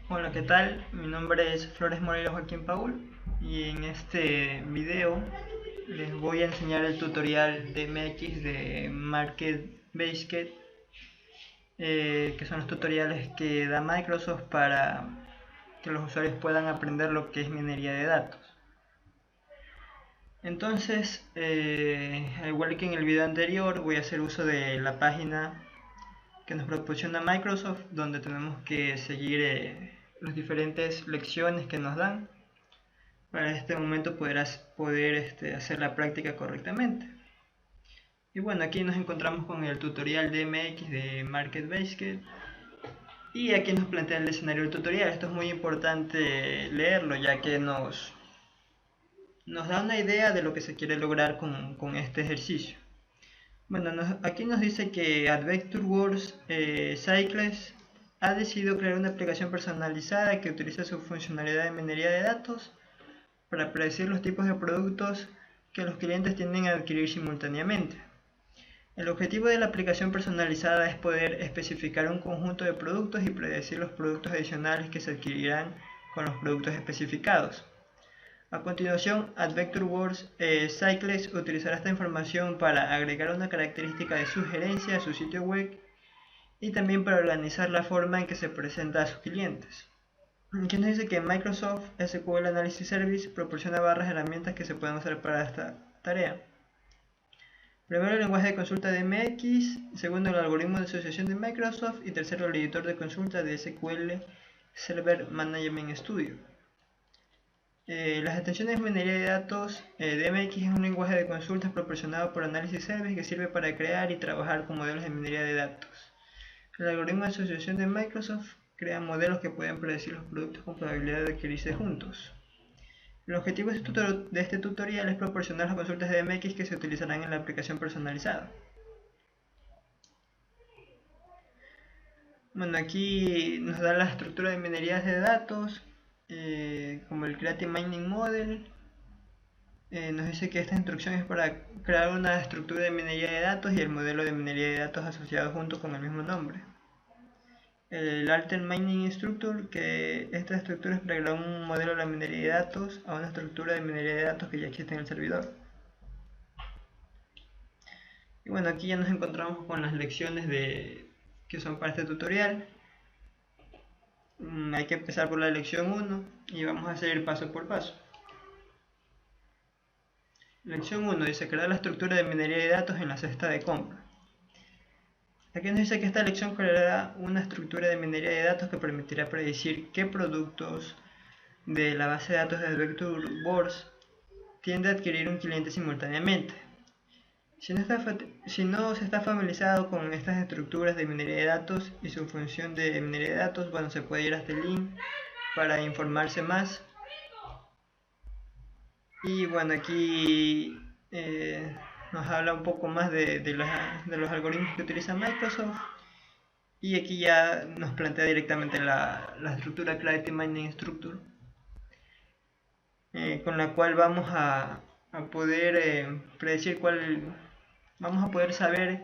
Hola, ¿qué tal? Mi nombre es Flores Moreira Joaquín Paul y en este video les voy a enseñar el tutorial de MX de Market Basket, que son los tutoriales que da Microsoft para que los usuarios puedan aprender lo que es minería de datos. Entonces, al igual que en el video anterior, voy a hacer uso de la página que nos proporciona Microsoft, donde tenemos que seguir las diferentes lecciones que nos dan para este momento poder hacer la práctica correctamente. Y bueno, aquí nos encontramos con el tutorial de MX de Market Basket y aquí nos plantea el escenario del tutorial. Esto es muy importante leerlo, ya que nos da una idea de lo que se quiere lograr con este ejercicio. Bueno, aquí nos dice que AdVectorWorks Cycles ha decidido crear una aplicación personalizada que utiliza su funcionalidad de minería de datos para predecir los tipos de productos que los clientes tienden a adquirir simultáneamente. El objetivo de la aplicación personalizada es poder especificar un conjunto de productos y predecir los productos adicionales que se adquirirán con los productos especificados. A continuación, AdVectorWorks Cycles utilizará esta información para agregar una característica de sugerencia a su sitio web y también para organizar la forma en que se presenta a sus clientes. Aquí nos dice que Microsoft SQL Analysis Service proporciona varias herramientas que se pueden usar para esta tarea. Primero, el lenguaje de consulta de MX, segundo, el algoritmo de asociación de Microsoft y tercero, el editor de consulta de SQL Server Management Studio. Las extensiones de minería de datos de MX es un lenguaje de consultas proporcionado por Analysis Service que sirve para crear y trabajar con modelos de minería de datos. El algoritmo de asociación de Microsoft crea modelos que pueden predecir los productos con probabilidad de adquirirse juntos. El objetivo de este tutorial es proporcionar las consultas de MX que se utilizarán en la aplicación personalizada. Bueno, aquí nos da la estructura de minería de datos, como el Creative Mining Model. Nos dice que esta instrucción es para crear una estructura de minería de datos y el modelo de minería de datos asociado junto con el mismo nombre. El Alter Mining Structure, que esta estructura es para crear un modelo de la minería de datos a una estructura de minería de datos que ya existe en el servidor. Y bueno, aquí ya nos encontramos con las lecciones que son para este tutorial. Hay que empezar por la lección 1 y vamos a seguir paso por paso. Lección 1 dice crear la estructura de minería de datos en la cesta de compra. Aquí nos dice que esta lección creará una estructura de minería de datos que permitirá predecir qué productos de la base de datos de AdVectorWorks tiende a adquirir un cliente simultáneamente. Si no se está familiarizado con estas estructuras de minería de datos y su función de minería de datos, bueno, se puede ir a este link para informarse más. Y bueno, aquí nos habla un poco más de los algoritmos que utiliza Microsoft. Y aquí ya nos plantea directamente la estructura Creative Mining Structure, con la cual vamos a poder predecir vamos a poder saber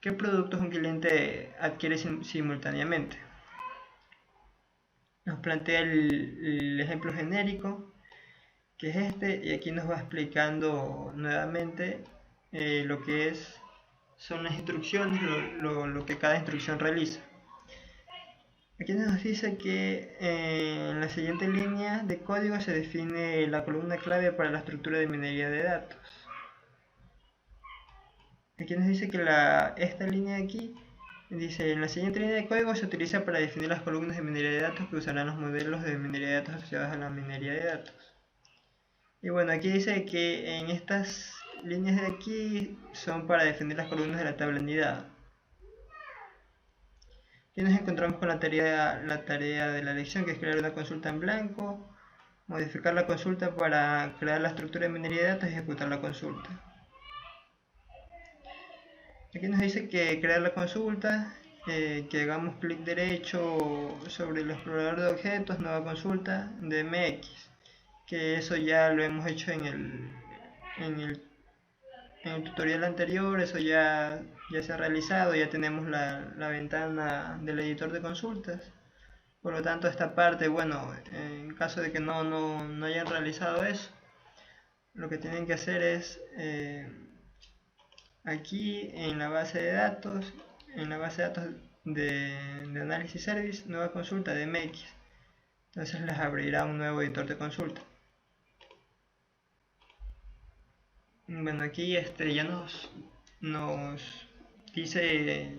qué productos un cliente adquiere simultáneamente. Nos plantea el ejemplo genérico, que es este, y aquí nos va explicando nuevamente lo que son las instrucciones, lo que cada instrucción realiza. Aquí nos dice que en la siguiente línea de código se define la columna clave para la estructura de minería de datos. Aquí nos dice que esta línea de aquí dice: en la siguiente línea de código se utiliza para definir las columnas de minería de datos que usarán los modelos de minería de datos asociados a la minería de datos. Y bueno, aquí dice que en estas líneas de aquí son para definir las columnas de la tabla nidada. Aquí nos encontramos con la tarea de la lección, que es crear una consulta en blanco, modificar la consulta para crear la estructura de minería de datos y ejecutar la consulta. Aquí nos dice que crear la consulta, que hagamos clic derecho sobre el explorador de objetos, nueva consulta de MX, que eso ya lo hemos hecho en el tutorial anterior, eso ya se ha realizado, ya tenemos la ventana del editor de consultas. Por lo tanto, esta parte, bueno, en caso de que no hayan realizado eso, lo que tienen que hacer es aquí en la base de datos, de análisis service, nueva consulta de MX. Entonces les abrirá un nuevo editor de consulta. Bueno, aquí ya nos dice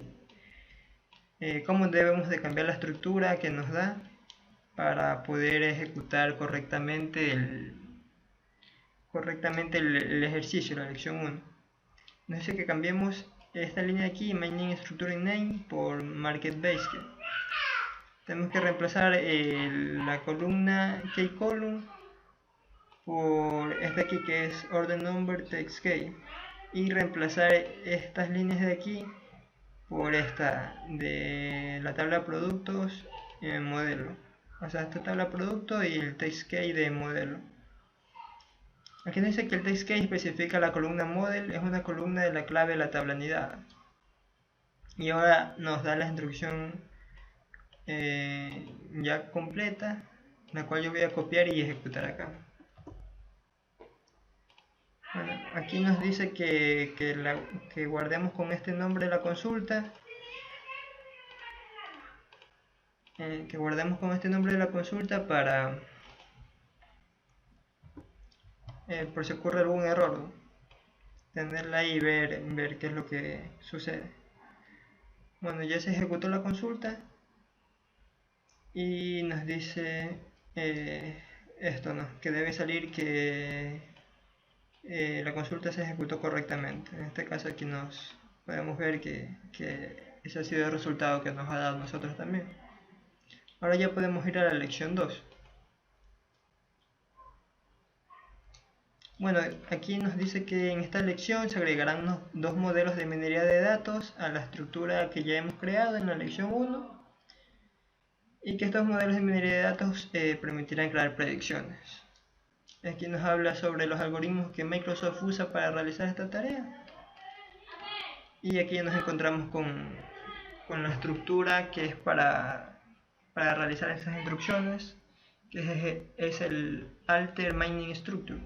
cómo debemos de cambiar la estructura que nos da para poder ejecutar correctamente el ejercicio, la lección 1. Nos dice que cambiemos esta línea de aquí, Mining Structure Name, por Market Basket. Tenemos que reemplazar la columna key-column por esta aquí que es Order Number Text Key, y reemplazar estas líneas de aquí por esta de la tabla de productos en modelo. O sea, esta tabla de productos y el text key de modelo. Aquí nos dice que el text key especifica la columna model, es una columna de la clave de la tabla anidada. Y ahora nos da la instrucción ya completa, la cual yo voy a copiar y ejecutar acá. Bueno, aquí nos dice que guardemos con este nombre la consulta. Para por si ocurre algún error, ¿no? Tenerla ahí y ver qué es lo que sucede. Bueno, ya se ejecutó la consulta y nos dice esto, ¿no? Que debe salir que la consulta se ejecutó correctamente. En este caso aquí nos podemos ver que ese ha sido el resultado que nos ha dado nosotros también. Ahora ya podemos ir a la lección 2. Bueno, aquí nos dice que en esta lección se agregarán dos modelos de minería de datos a la estructura que ya hemos creado en la lección 1, y que estos modelos de minería de datos permitirán crear predicciones. Aquí nos habla sobre los algoritmos que Microsoft usa para realizar esta tarea, y aquí nos encontramos con la estructura que es para realizar estas instrucciones, que es el Alter Mining Structure.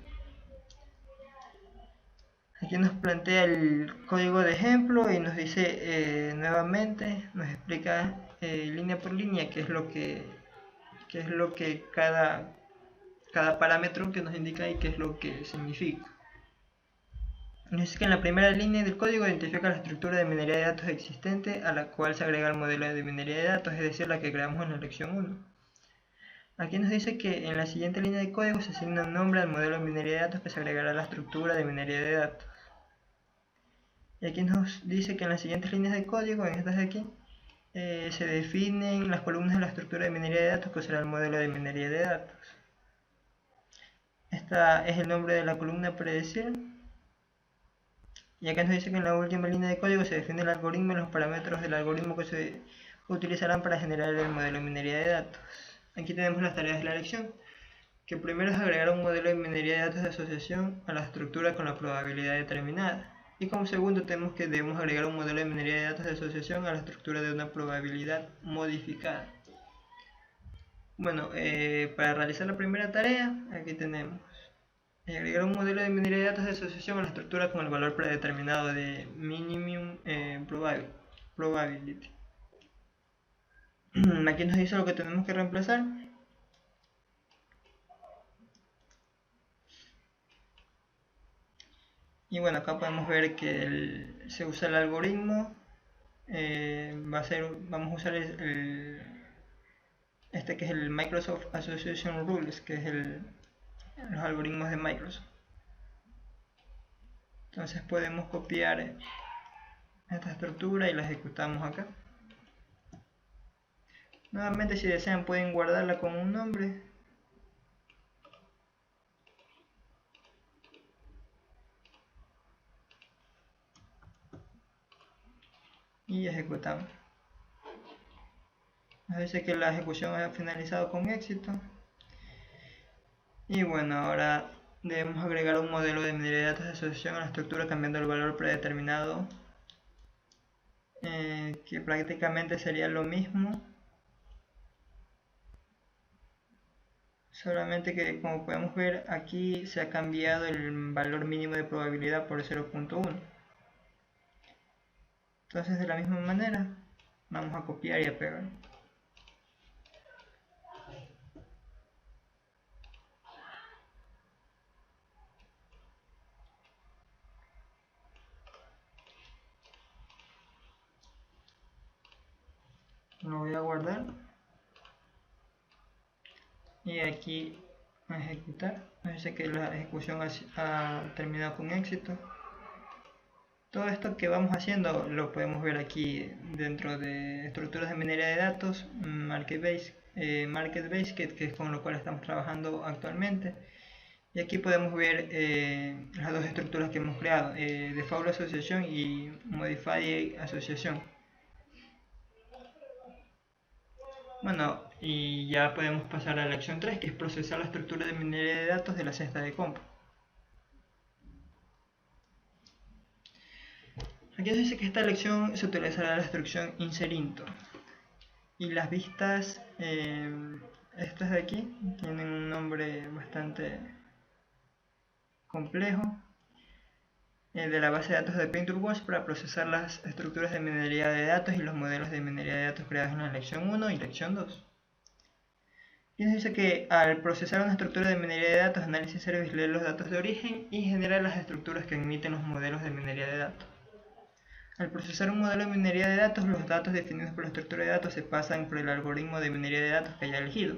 Aquí nos plantea el código de ejemplo y nos dice nuevamente, nos explica línea por línea qué es lo que cada parámetro que nos indica y qué es lo que significa. Nos dice que en la primera línea del código identifica la estructura de minería de datos existente a la cual se agrega el modelo de minería de datos, es decir, la que creamos en la lección 1. Aquí nos dice que en la siguiente línea de código se asigna un nombre al modelo de minería de datos que se agregará a la estructura de minería de datos. Y aquí nos dice que en las siguientes líneas de código, en estas de aquí, se definen las columnas de la estructura de minería de datos que será el modelo de minería de datos. Esta es el nombre de la columna predecir. Y acá nos dice que en la última línea de código se define el algoritmo y los parámetros del algoritmo que se utilizarán para generar el modelo de minería de datos. Aquí tenemos las tareas de la lección, que primero es agregar un modelo de minería de datos de asociación a la estructura con la probabilidad determinada. Y como segundo debemos agregar un modelo de minería de datos de asociación a la estructura de una probabilidad modificada. Bueno, para realizar la primera tarea, aquí tenemos agregar un modelo de minería de datos de asociación a la estructura con el valor predeterminado de minimum probability. Aquí nos dice lo que tenemos que reemplazar. Y bueno, acá podemos ver que se usa el algoritmo. Vamos a usar este que es el Microsoft Association Rules, que es los algoritmos de Microsoft. Entonces podemos copiar esta estructura y la ejecutamos acá. Nuevamente, si desean, pueden guardarla como un nombre. Y ejecutamos. Nos dice que la ejecución ha finalizado con éxito. Y bueno, ahora debemos agregar un modelo de minería de datos de asociación a la estructura cambiando el valor predeterminado, que prácticamente sería lo mismo solamente que como podemos ver aquí se ha cambiado el valor mínimo de probabilidad por 0.1. Entonces de la misma manera vamos a copiar y a pegar. Lo voy a guardar y aquí a ejecutar. Dice que la ejecución ha terminado con éxito. Todo esto que vamos haciendo lo podemos ver aquí dentro de estructuras de minería de datos, MarketBase, que es con lo cual estamos trabajando actualmente. Y aquí podemos ver las dos estructuras que hemos creado, Default Association y Modify Association. Bueno, y ya podemos pasar a la acción 3, que es procesar la estructura de minería de datos de la cesta de compra. Aquí nos dice que esta elección se utilizará la instrucción inserinto. Y las vistas, estas de aquí, tienen un nombre bastante complejo. De la base de datos de PaintToolWorks para procesar las estructuras de minería de datos y los modelos de minería de datos creados en la lección 1 y lección 2. Y nos dice que al procesar una estructura de minería de datos, Analysis Service lee los datos de origen y genera las estructuras que emiten los modelos de minería de datos. Al procesar un modelo de minería de datos, los datos definidos por la estructura de datos se pasan por el algoritmo de minería de datos que haya elegido.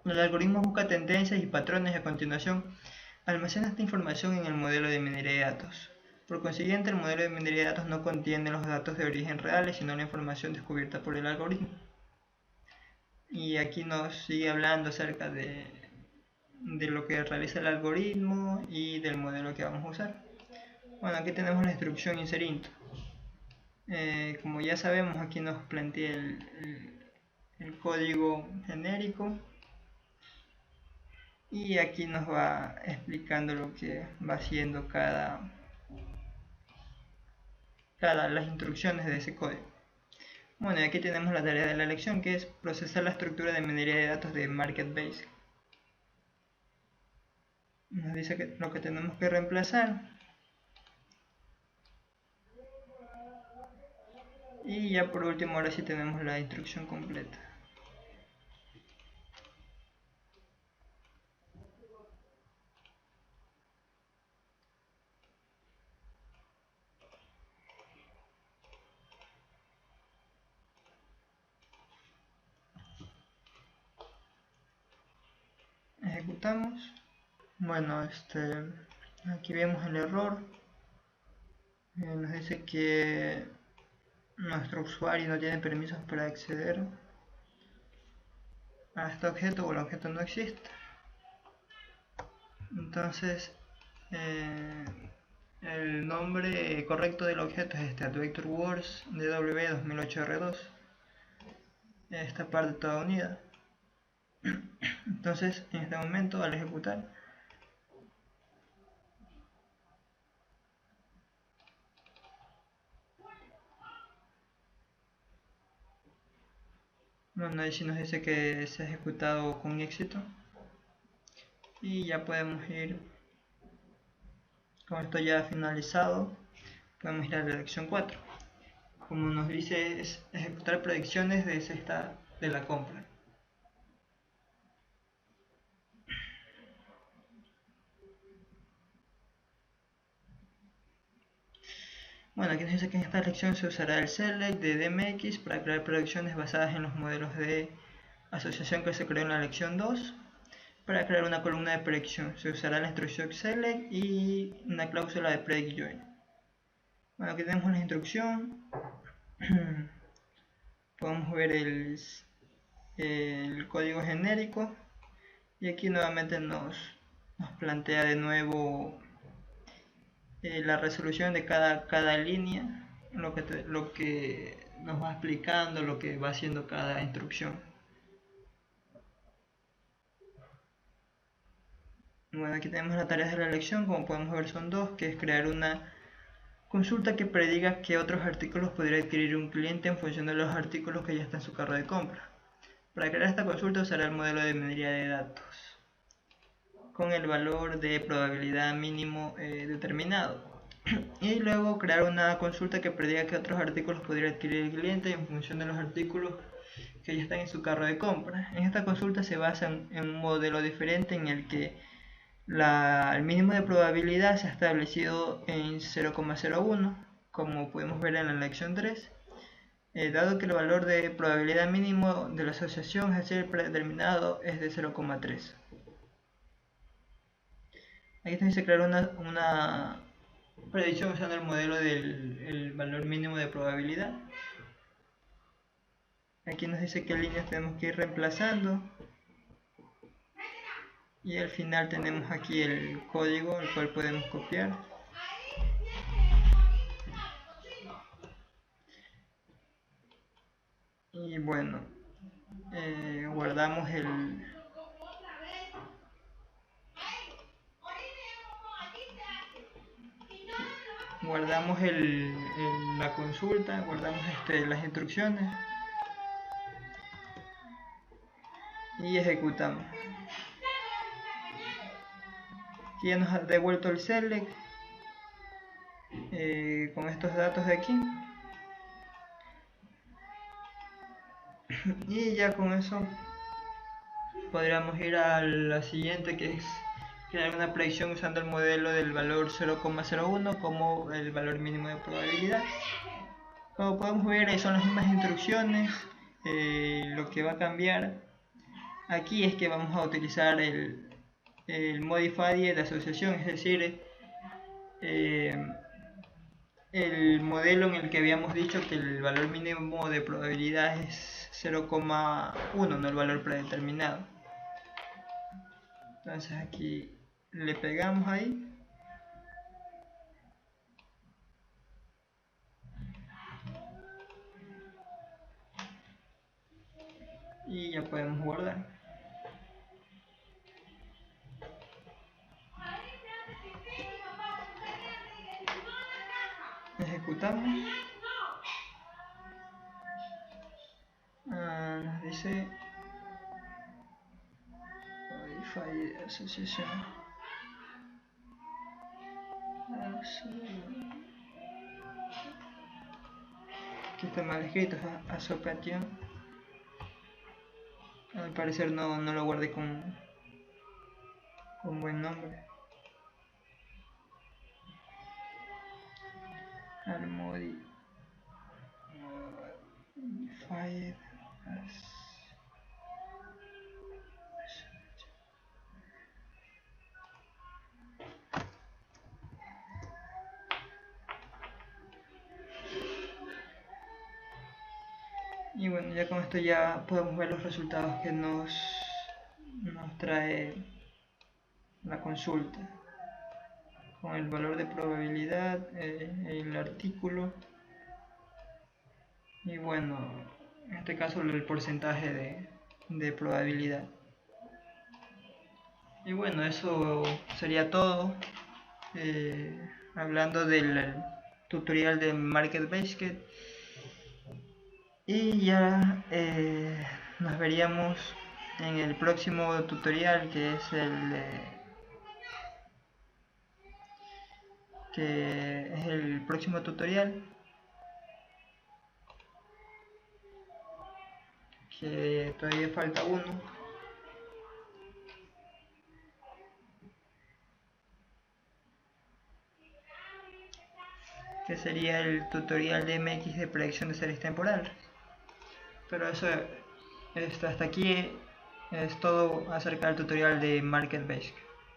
El algoritmo busca tendencias y patrones y a continuación almacena esta información en el modelo de minería de datos. Por consiguiente, el modelo de minería de datos no contiene los datos de origen reales, sino la información descubierta por el algoritmo. Y aquí nos sigue hablando acerca de lo que realiza el algoritmo y del modelo que vamos a usar. Bueno, aquí tenemos la instrucción inserinto. Como ya sabemos, aquí nos plantea el código genérico. Y aquí nos va explicando lo que va haciendo las instrucciones de ese código. Bueno, y aquí tenemos la tarea de la lección, que es procesar la estructura de minería de datos de MarketBase. Nos dice que lo que tenemos que reemplazar. Y ya por último, ahora sí tenemos la instrucción completa. Ejecutamos. Bueno, aquí vemos el error. Nos dice que nuestro usuario no tiene permisos para acceder a este objeto o el objeto no existe. Entonces el nombre correcto del objeto es AdvectorWorks DW 2008R2, esta parte toda unida. Entonces en este momento, al ejecutar, bueno, ahí sí nos dice que se ha ejecutado con éxito y ya podemos ir, con esto ya finalizado, podemos ir a la lección 4. Como nos dice, es ejecutar predicciones de cesta de la compra. Bueno, aquí nos dice que en esta lección se usará el select de DMX para crear predicciones basadas en los modelos de asociación que se creó en la lección 2. Para crear una columna de predicción se usará la instrucción select y una cláusula de predict join. Bueno, aquí tenemos la instrucción. Podemos ver el código genérico y aquí nuevamente nos plantea de nuevo la resolución de cada línea, lo que nos va explicando, lo que va haciendo cada instrucción. Bueno, aquí tenemos las tareas de la lección, como podemos ver son dos, que es crear una consulta que prediga qué otros artículos podría adquirir un cliente en función de los artículos que ya están en su carro de compra. Para crear esta consulta usará el modelo de minería de datos con el valor de probabilidad mínimo determinado. Y luego crear una consulta que prediga que otros artículos podría adquirir el cliente en función de los artículos que ya están en su carro de compra. En esta consulta se basa en un modelo diferente en el que el mínimo de probabilidad se ha establecido en 0,01, como podemos ver en la lección 3, dado que el valor de probabilidad mínimo de la asociación a ser predeterminado es de 0,3. Aquí también se crear una predicción usando el modelo del valor mínimo de probabilidad. Aquí nos dice qué líneas tenemos que ir reemplazando. Y al final tenemos aquí el código el cual podemos copiar. Y bueno, guardamos la consulta, guardamos las instrucciones y ejecutamos. Aquí ya nos ha devuelto el select con estos datos de aquí. Y ya con eso podríamos ir a la siguiente, que es crear una predicción usando el modelo del valor 0,01 como el valor mínimo de probabilidad. Como podemos ver, son las mismas instrucciones. Lo que va a cambiar aquí es que vamos a utilizar el modifier de asociación, es decir, el modelo en el que habíamos dicho que el valor mínimo de probabilidad es 0,1, no el valor predeterminado. Entonces aquí le pegamos ahí. Y ya podemos guardar. Ejecutamos. Nos dice Modify asociación. Aquí está mal escrito, asociación. Al parecer no lo guardé con buen nombre. Al modify as. Y bueno, ya con esto ya podemos ver los resultados que nos trae la consulta, con el valor de probabilidad, el artículo y bueno, en este caso el porcentaje de probabilidad. Y bueno, eso sería todo, hablando del tutorial de Market Basket. Y ya nos veríamos en el próximo tutorial, que es el próximo tutorial, que todavía falta uno, que sería el tutorial de MX de predicción de series temporales. Pero eso, hasta aquí es todo acerca del tutorial de Market Basket.